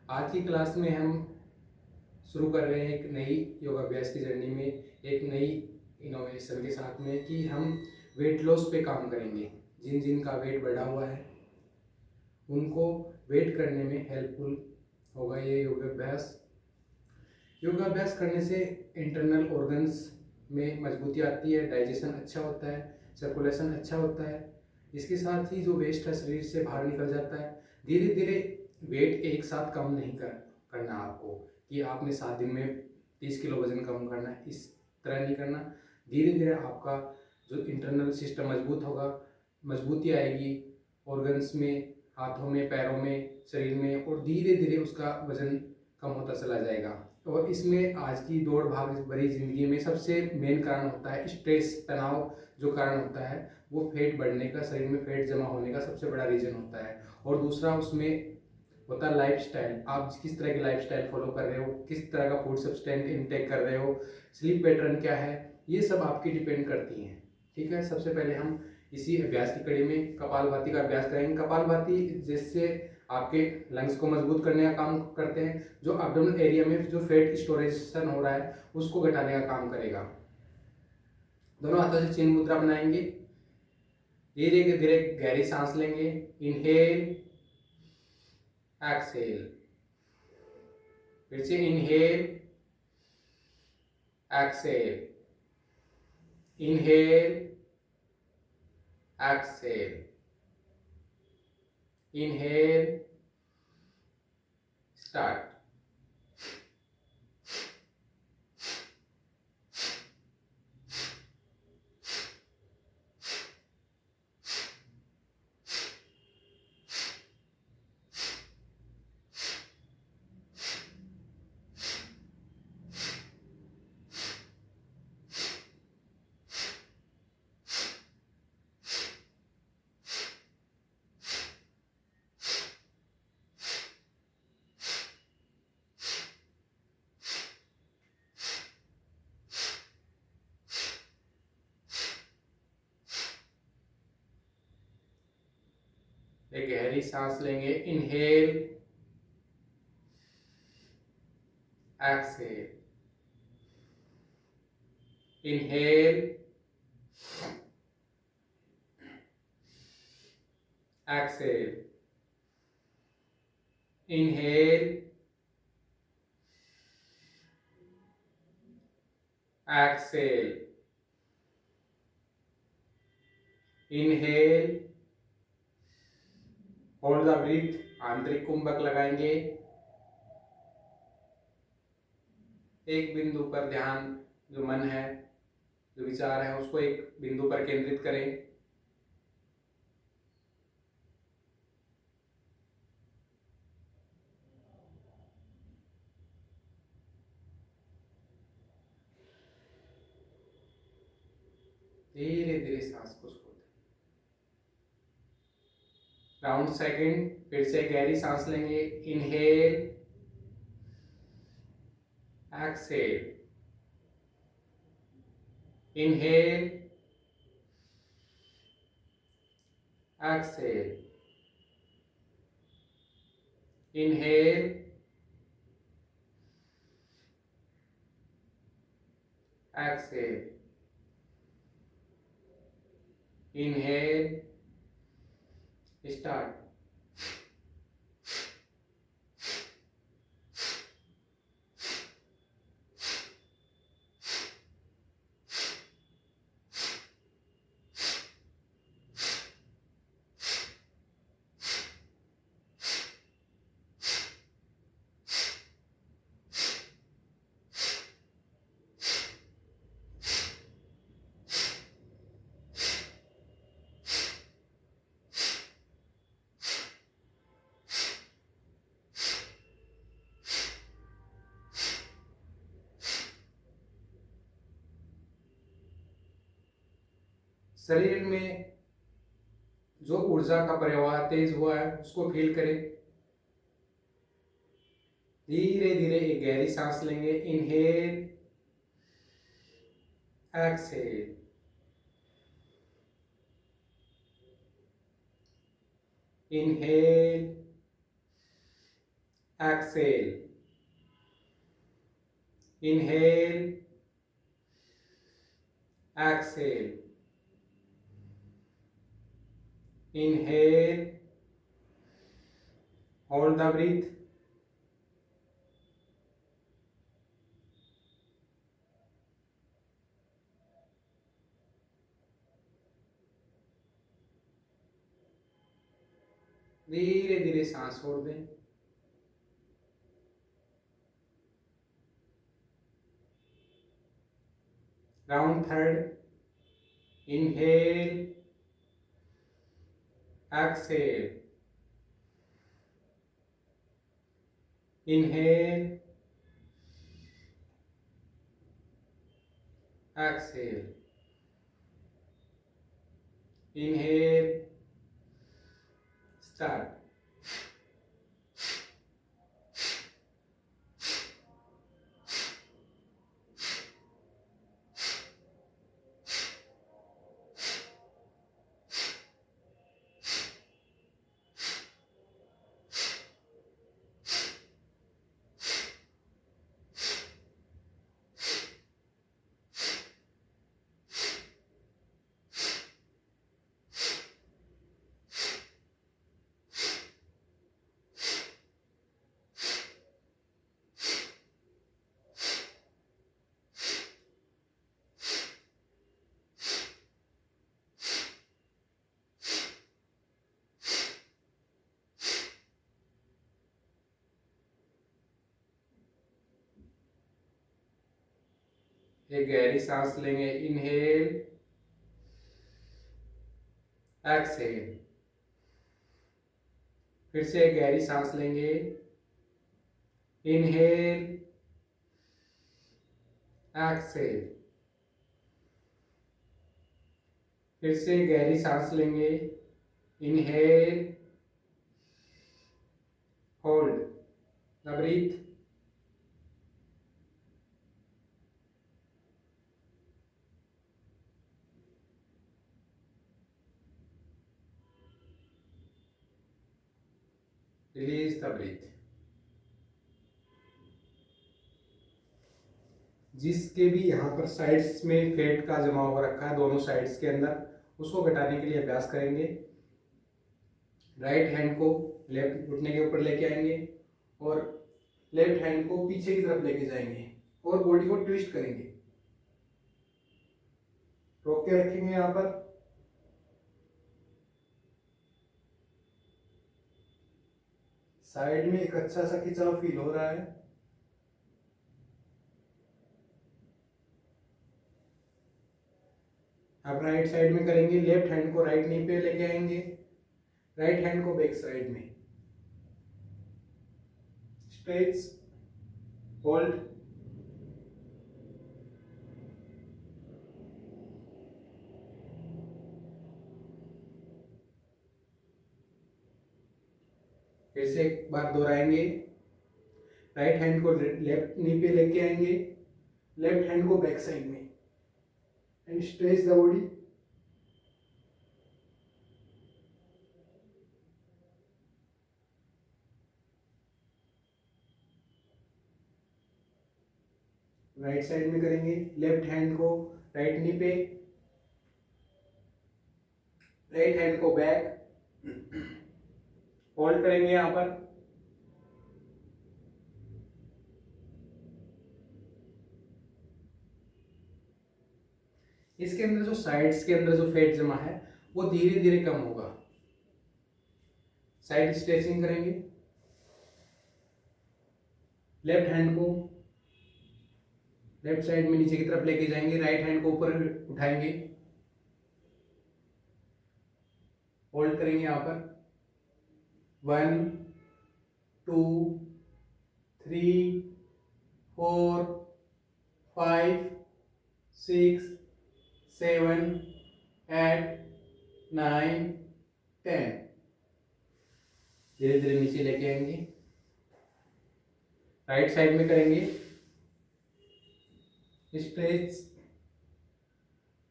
आज की क्लास में हम शुरू कर रहे हैं एक नई योगाभ्यास की जर्नी में, एक नई इनोवेशन के साथ में कि हम वेट लॉस पे काम करेंगे। जिन जिन का वेट बढ़ा हुआ है उनको वेट करने में हेल्पफुल होगा ये योगाभ्यास। योगाभ्यास करने से इंटरनल ऑर्गन्स में मजबूती आती है, डाइजेशन अच्छा होता है, सर्कुलेशन अच्छा होता है। इसके साथ ही जो वेस्ट है शरीर से बाहर निकल जाता है। धीरे धीरे वेट एक साथ कम नहीं करना आपको कि आपने 7 दिन में 30 किलो वजन कम करना है, इस तरह नहीं करना। धीरे धीरे आपका जो इंटरनल सिस्टम मजबूत होगा, मजबूती आएगी ऑर्गन्स में, हाथों में, पैरों में, शरीर में, और धीरे धीरे उसका वजन कम होता चला जाएगा। और इसमें आज की दौड़ भाग भरी जिंदगी में सबसे मेन कारण होता है स्ट्रेस, तनाव। जो कारण होता है वो फैट बढ़ने का, शरीर में फैट जमा होने का सबसे बड़ा रीजन होता है। और दूसरा उसमें होता है लाइफस्टाइल। आप किस तरह की लाइफस्टाइल फॉलो कर रहे हो, किस तरह का फूड सब्सटेंट इनटेक कर रहे हो, स्लीप पैटर्न क्या है, ये सब आपकी डिपेंड करती हैं। ठीक है, सबसे पहले हम इसी अभ्यास की कड़ी में कपालभाति का अभ्यास करेंगे। कपालभाति जिससे आपके लंग्स को मजबूत करने का काम करते हैं, जो एब्डोमेन एरिया में जो फैट स्टोरेशन हो रहा है उसको घटाने का काम करेगा। दोनों हाथों से चिन्ह मुद्रा बनाएंगे, धीरे धीरे गहरी सांस लेंगे। इनहेल, एक्सहेल, फिर से inhale, exhale, inhale, exhale, inhale, start. एक गहरी सांस लेंगे, inhale, exhale, inhale, exhale, inhale, exhale, inhale, hold the breath. आंतरिक कुंभक लगाएंगे, एक बिंदु पर ध्यान, जो मन है, जो विचार है, उसको एक बिंदु पर केंद्रित करें। धीरे धीरे सांस को छोड़ दें। राउंड सेकंड, फिर से गहरी सांस लेंगे, inhale, exhale, inhale, exhale, inhale, exhale, inhale, start. शरीर में जो ऊर्जा का प्रवाह तेज हुआ है उसको फील करें। धीरे धीरे एक गहरी सांस लेंगे, inhale, exhale, inhale, exhale, inhale, exhale, inhale, hold the breath, धीरे धीरे सांस छोड़ दें। Round third, inhale, exhale, inhale, exhale, inhale, start। एक गहरी सांस लेंगे, इनहेल, एक्सहेल। फिर से एक गहरी सांस लेंगे, इनहेल, एक्सहेल। फिर से गहरी सांस लेंगे, inhale, hold the breath, release the breath. जिसके भी यहाँ पर साइड्स में फैट का जमा हो रखा है दोनों साइड्स के अंदर, उसको घटाने के लिए अभ्यास करेंगे। राइट हैंड को लेफ्ट घुटने के ऊपर लेके आएंगे और लेफ्ट हैंड को पीछे की तरफ लेके जाएंगे और बॉडी को ट्विस्ट करेंगे। रोक के रखेंगे यहाँ पर। साइड में एक अच्छा सा खिंचाव फील हो रहा है। अब राइट साइड में करेंगे। लेफ्ट हैंड को राइट नी पे लेके आएंगे, राइट हैंड को बैक साइड में स्ट्रेच, होल्ड, फिर से एक बार दोहराएंगे। राइट हैंड को लेफ्ट नी पे लेके आएंगे, लेफ्ट हैंड को बैक साइड में and stretch the body. Right side में करेंगे। लेफ्ट हैंड को राइट नी पे, राइट हैंड को बैक, होल्ड करेंगे यहां पर। इसके अंदर जो साइड्स के अंदर जो फैट जमा है वो धीरे धीरे कम होगा। साइड स्ट्रेचिंग करेंगे। लेफ्ट हैंड को लेफ्ट साइड में नीचे की तरफ लेके जाएंगे, राइट हैंड को ऊपर उठाएंगे, होल्ड करेंगे यहां पर। 1 2 3 4 5 6 7 8 9 10। धीरे धीरे नीचे लेके आएंगे। राइट साइड में करेंगे। स्ट्रेच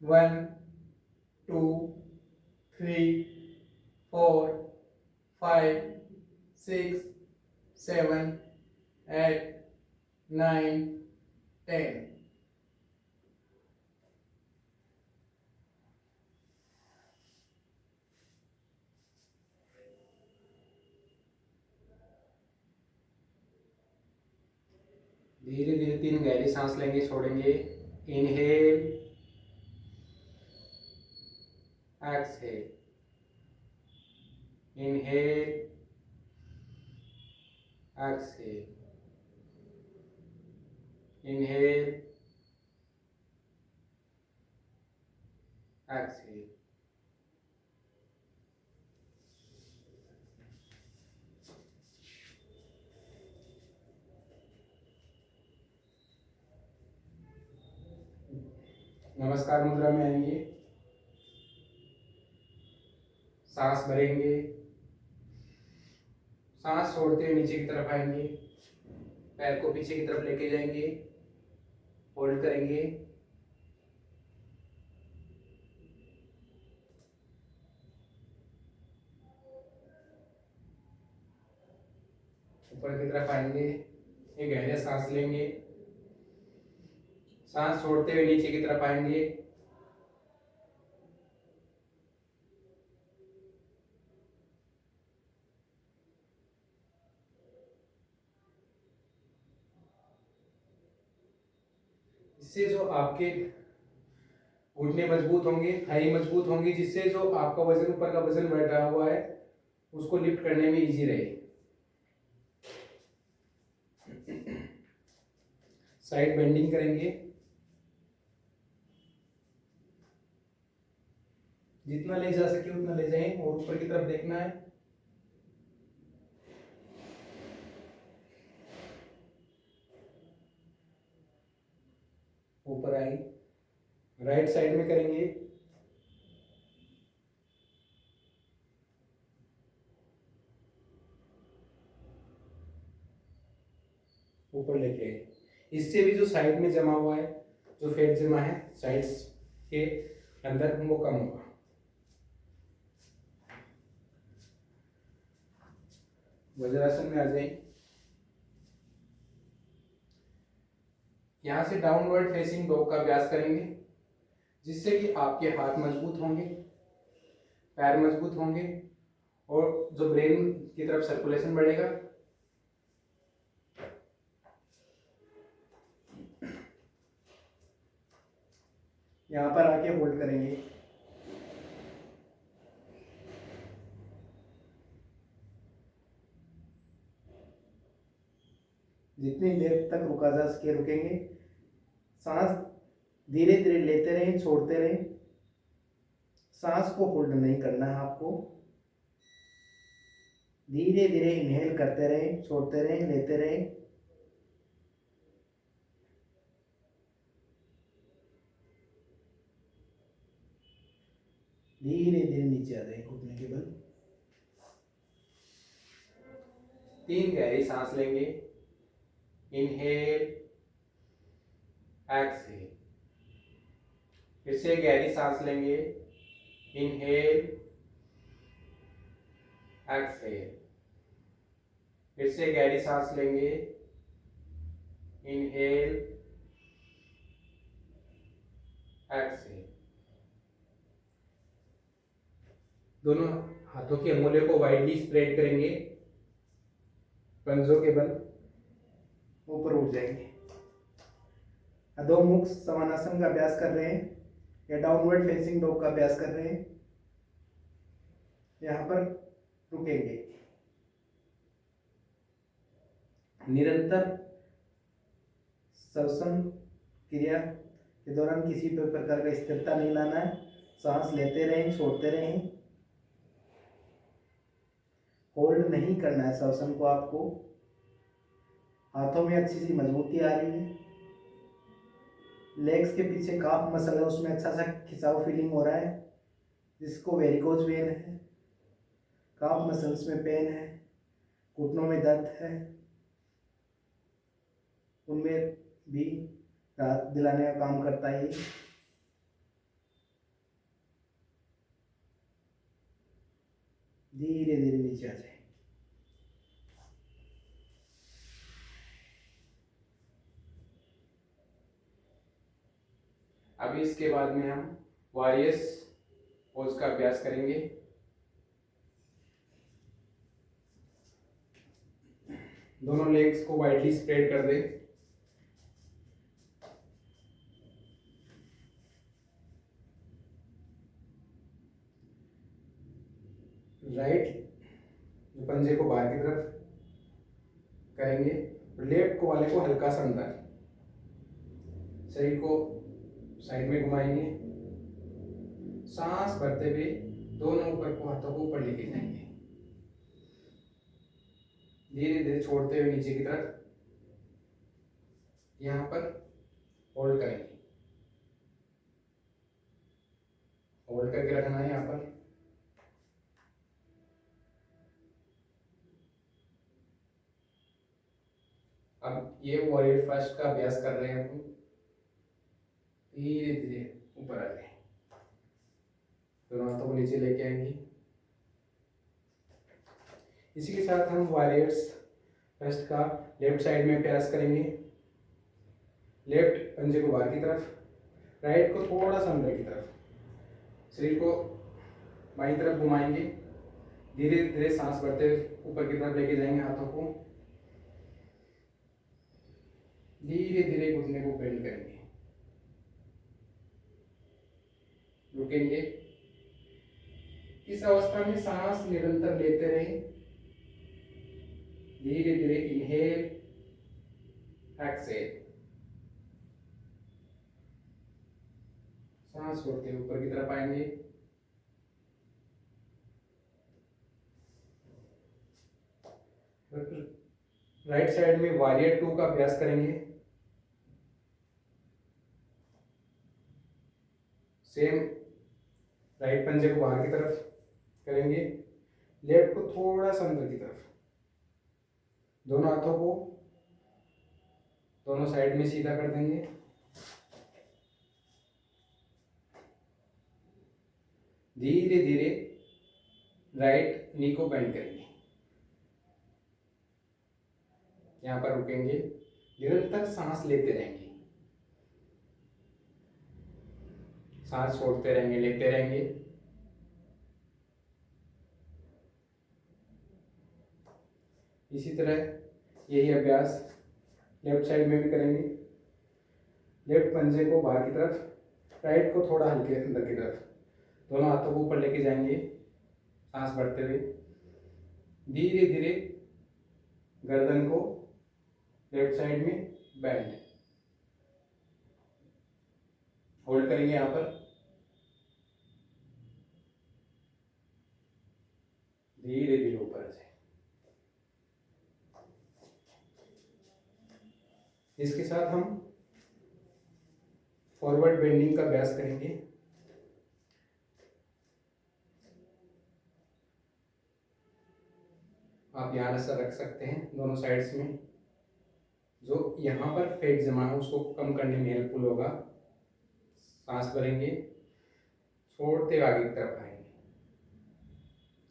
1 2 3 4 5 6 7, 8, 9, 10। धीरे धीरे 3 गहरी सांस लेंगे, छोड़ेंगे। Inhale, exhale, inhale, exhale, inhale, exhale. नमस्कार मुद्रा में आएंगे, सांस भरेंगे, सांस छोड़ते हुए नीचे की तरफ आएंगे, पैर को पीछे की तरफ लेके जाएंगे, होल्ड करेंगे, ऊपर की तरफ आएंगे, एक गहरे सांस लेंगे, सांस छोड़ते हुए नीचे की तरफ आएंगे, इससे जो आपके घुटने मजबूत होंगे, थाई मजबूत होंगी, जिससे जो आपका वजन, ऊपर का वजन बढ़ रहा हुआ है, उसको लिफ्ट करने में इजी रहे। साइड बेंडिंग करेंगे, जितना ले जा सके उतना ले जाएं और ऊपर की तरफ देखना है। ऊपर आए, राइट साइड में करेंगे, ऊपर लेके आए। इससे भी जो साइड में जमा हुआ है, जो फैट जमा है साइड्स के अंदर, वो कम होगा। वज्रासन में आ जाए, यहां से डाउनवर्ड फेसिंग डॉग का अभ्यास करेंगे, जिससे कि आपके हाथ मजबूत होंगे, पैर मजबूत होंगे और जो ब्रेन की तरफ सर्कुलेशन बढ़ेगा। यहां पर आके होल्ड करेंगे, जितनी देर तक रुका जा सके रुकेंगे। सांस धीरे धीरे लेते रहें, छोड़ते रहें, सांस को होल्ड नहीं करना है आपको। धीरे धीरे इनहेल करते रहें, छोड़ते रहें, लेते रहें। धीरे धीरे नीचे आ जाए घुटने के बल। 3 गहरी सांस लेंगे, इनहेल, एक्सहेल, फिर से गहरी सांस लेंगे, इनहेल, एक्सहेल, फिर से गहरी सांस लेंगे, इनहेल, एक्सहेल। दोनों हाथों की अंगुलियों को वाइडली स्प्रेड करेंगे, पंजों के बल ऊपर उठ जाएंगे। अधोमुख समानासन का अभ्यास कर रहे हैं या डाउनवर्ड फेसिंग डॉग का अभ्यास कर रहे हैं। यहाँ पर रुकेंगे, निरंतर श्वसन क्रिया के दौरान किसी भी प्रकार का स्थिरता नहीं लाना है। सांस लेते रहें, छोड़ते रहें, होल्ड नहीं करना है श्वसन को आपको। हाथों में अच्छी सी मजबूती आ रही है, लेग्स के पीछे काफ मसल है, उसमें अच्छा सा खिंचाव फीलिंग हो रहा है, जिसको वेरिकोज वेन है। काफ मसल्स में पेन है, घुटनों में दर्द है, उनमें भी राहत दिलाने का काम करता है। धीरे धीरे नीचे आ जाए। अभी इसके बाद में हम वॉरियर्स पोज का अभ्यास करेंगे। दोनों लेग्स को वाइडली स्प्रेड कर दें। राइट पंजे को बाहर की तरफ करेंगे और लेफ्ट को वाले को हल्का सा अंदर, शरीर को साइड में घुमाएंगे। सांस भरते हुए दोनों ऊपर को हाथों को ऊपर लेके जाएंगे, धीरे धीरे छोड़ते हुए नीचे की तरफ। यहाँ पर होल्ड करेंगे, होल्ड करके रखना है यहाँ पर। अब ये वॉरियर फर्स्ट का अभ्यास कर रहे हैं हम। धीरे धीरे ऊपर आ जाए, दोनों हाथों को नीचे लेके आएंगे। इसी के साथ हम वॉरियर्स फर्स्ट का लेफ्ट साइड में अभ्यास करेंगे। लेफ्ट पंजे को बाहर की तरफ, राइट को थोड़ा सा अंदर की तरफ, शरीर को बाईं तरफ घुमाएंगे। धीरे धीरे सांस भरते ऊपर की तरफ लेके जाएंगे हाथों को। धीरे धीरे घुटने को बेंड करेंगे, रुकेंगे। इस अवस्था में सांस निरंतर लेते रहें। धीरे धीरे इनहेल, एक्सहेल, सांस छोड़ते ऊपर की तरफ आएंगे। राइट साइड में वॉरियर 2 का अभ्यास करेंगे। सेम राइट पंजे को बाहर की तरफ करेंगे, लेफ्ट को थोड़ा सा अंदर की तरफ। दोनों हाथों को दोनों साइड में सीधा कर देंगे। धीरे धीरे राइट नी को बेंड करेंगे, यहाँ पर रुकेंगे। निरंतर सांस लेते रहेंगे, सांस छोड़ते रहेंगे, लेते रहेंगे। इसी तरह यही अभ्यास लेफ्ट साइड में भी करेंगे। लेफ्ट पंजे को बाहर की तरफ, राइट को थोड़ा हल्के अंदर की तरफ, दोनों हाथों को ऊपर लेके जाएंगे सांस भरते हुए। धीरे धीरे गर्दन को लेफ्ट साइड में बेंड, होल्ड करेंगे यहाँ पर। धीरे धीरे ऊपर आ जाए। इसके साथ हम फॉरवर्ड बेंडिंग का अभ्यास करेंगे। आप यहाँ ऐसा रख सकते हैं दोनों साइड्स में। जो यहाँ पर फैट जमा है उसको कम करने में हेल्पफुल होगा। सांस भरेंगे, छोड़ते आगे की तरफ आएंगे।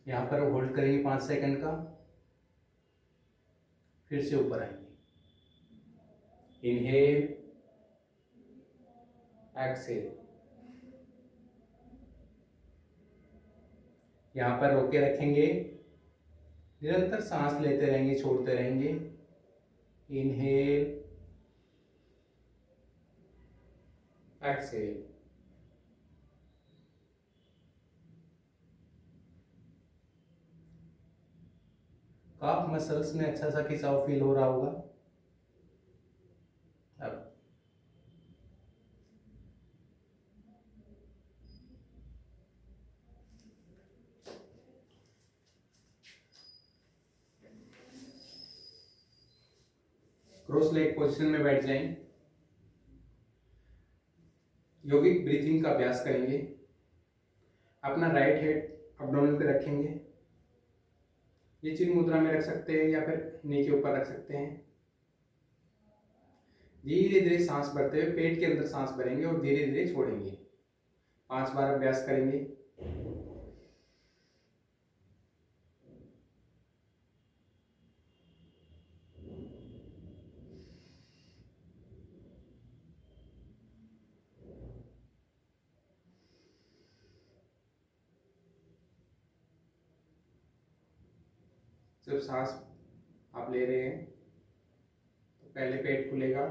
यहाँ पर होल्ड करेंगे 5 सेकंड का, फिर से ऊपर आएंगे। Inhale, exhale. यहाँ पर रोके रखेंगे, निरंतर सांस लेते रहेंगे, छोड़ते रहेंगे। Inhale, exhale. काफ मसल्स में अच्छा सा खिंचाव फील हो रहा होगा। अब क्रॉस लेग पोजीशन में बैठ जाएं। योगिक ब्रीथिंग का अभ्यास करेंगे। अपना राइट हेड अब्डोमेन पे रखेंगे। ये चिन्ह मुद्रा में रख सकते हैं या फिर नी के ऊपर रख सकते हैं। धीरे धीरे सांस भरते हुए पेट के अंदर सांस भरेंगे और धीरे धीरे छोड़ेंगे। 5 बार अभ्यास करेंगे। जब सांस आप ले रहे हैं तो पहले पेट खुलेगा,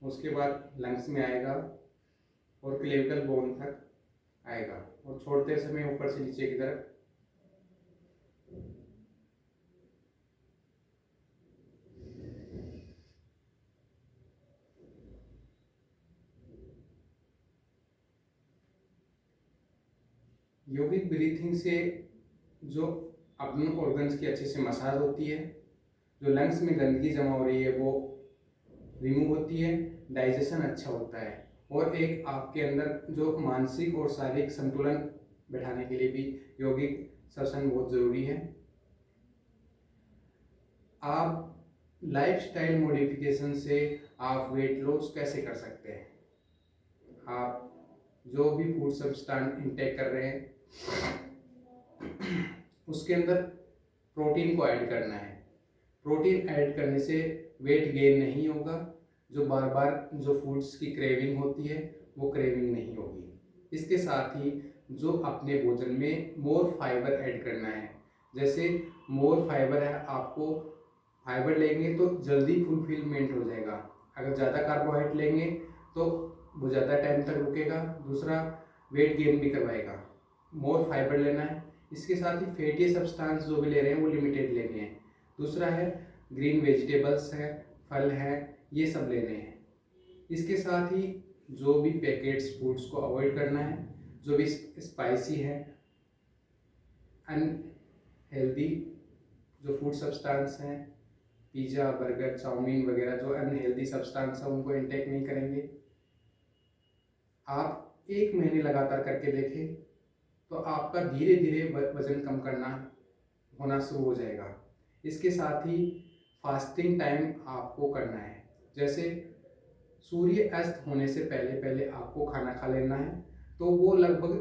उसके बाद लंग्स में आएगा और क्लेविकल बोन तक आएगा और छोड़ते समय ऊपर से नीचे की तरफ योगिक ब्रीथिंग से जो अपने ऑर्गन्स की अच्छे से मसाज होती है, जो लंग्स में गंदगी जमा हो रही है वो रिमूव होती है, डाइजेशन अच्छा होता है और एक आपके अंदर जो मानसिक और शारीरिक संतुलन बैठाने के लिए भी योगिक श्वसन बहुत ज़रूरी है। आप लाइफस्टाइल मॉडिफिकेशन से आप वेट लॉस कैसे कर सकते हैं? आप जो भी फूड सब्सटेंस इंटेक कर रहे हैं उसके अंदर प्रोटीन को ऐड करना है। प्रोटीन ऐड करने से वेट गेन नहीं होगा, जो बार बार जो फूड्स की क्रेविंग होती है वो क्रेविंग नहीं होगी। इसके साथ ही जो अपने भोजन में मोर फाइबर ऐड करना है। जैसे मोर फाइबर है, आपको फाइबर लेंगे तो जल्दी फुलफिलमेंट हो जाएगा। अगर ज़्यादा कार्बोहाइड्रेट लेंगे तो वो ज़्यादा टाइम तक रुकेगा, दूसरा वेट गेन भी करवाएगा। मोर फाइबर लेना है। इसके साथ ही फैटी सब्सटेंस जो भी ले रहे हैं वो लिमिटेड लेने हैं। दूसरा है ग्रीन वेजिटेबल्स है, फल है, ये सब लेने हैं। इसके साथ ही जो भी पैकेट्स फूड्स को अवॉइड करना है, जो भी स्पाइसी है, अनहेल्दी जो फूड सब्सटेंस हैं, पिज़्ज़ा, बर्गर, चाउमीन वगैरह जो अनहेल्दी सब्सटेंस है उनको इंटेक नहीं करेंगे। आप 1 महीने लगातार करके देखें तो आपका धीरे धीरे वजन कम करना होना शुरू हो जाएगा। इसके साथ ही फास्टिंग टाइम आपको करना है। जैसे सूर्य अस्त होने से पहले पहले आपको खाना खा लेना है, तो वो लगभग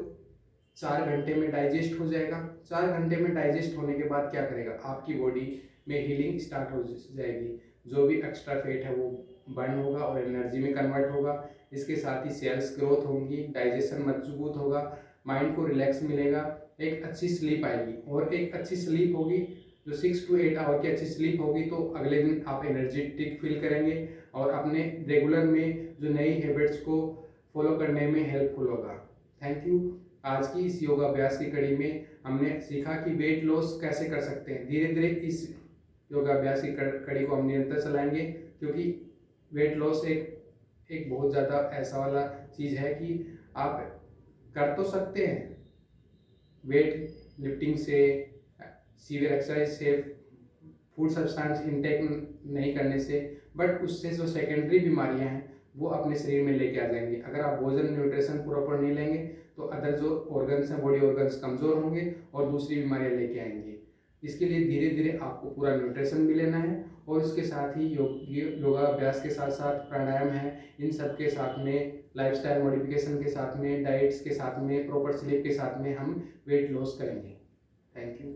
4 घंटे में डाइजेस्ट हो जाएगा। 4 घंटे में डाइजेस्ट होने के बाद क्या करेगा, आपकी बॉडी में हीलिंग स्टार्ट हो जाएगी। जो भी एक्स्ट्रा फैट है वो बर्न होगा और एनर्जी में कन्वर्ट होगा। इसके साथ ही सेल्स ग्रोथ होंगी, डाइजेशन मजबूत होगा, माइंड को रिलैक्स मिलेगा, एक अच्छी स्लीप आएगी। और एक अच्छी स्लीप होगी जो 6 to 8 आवर की अच्छी स्लीप होगी तो अगले दिन आप एनर्जेटिक फील करेंगे और अपने रेगुलर में जो नई हैबिट्स को फॉलो करने में हेल्पफुल होगा। Thank you. आज की इस योगाभ्यास की कड़ी में हमने सीखा कि वेट लॉस कैसे कर सकते हैं। धीरे धीरे इस योगाभ्यास की कड़ी को हम निरंतर चलाएंगे, क्योंकि वेट लॉस एक बहुत ज़्यादा ऐसा वाला चीज़ है कि आप कर तो सकते हैं वेट लिफ्टिंग से, सीवियर एक्सरसाइज से, फूड सब्सटेंस इंटेक नहीं करने से, बट उससे जो सेकेंडरी बीमारियां हैं वो अपने शरीर में लेके आ जाएंगे। अगर आप भोजन न्यूट्रिशन प्रॉपर नहीं लेंगे तो अदर जो ऑर्गन्स हैं, बॉडी ऑर्गन्स कमज़ोर होंगे और दूसरी बीमारियां लेके आएंगे। इसके लिए धीरे धीरे आपको पूरा न्यूट्रिशन भी लेना है और इसके साथ ही योगाभ्यास के साथ साथ प्राणायाम है, इन सब के साथ में लाइफस्टाइल मॉडिफिकेशन के साथ में, डाइट्स के साथ में, प्रॉपर स्लीप के साथ में हम वेट लॉस करेंगे। Thank you.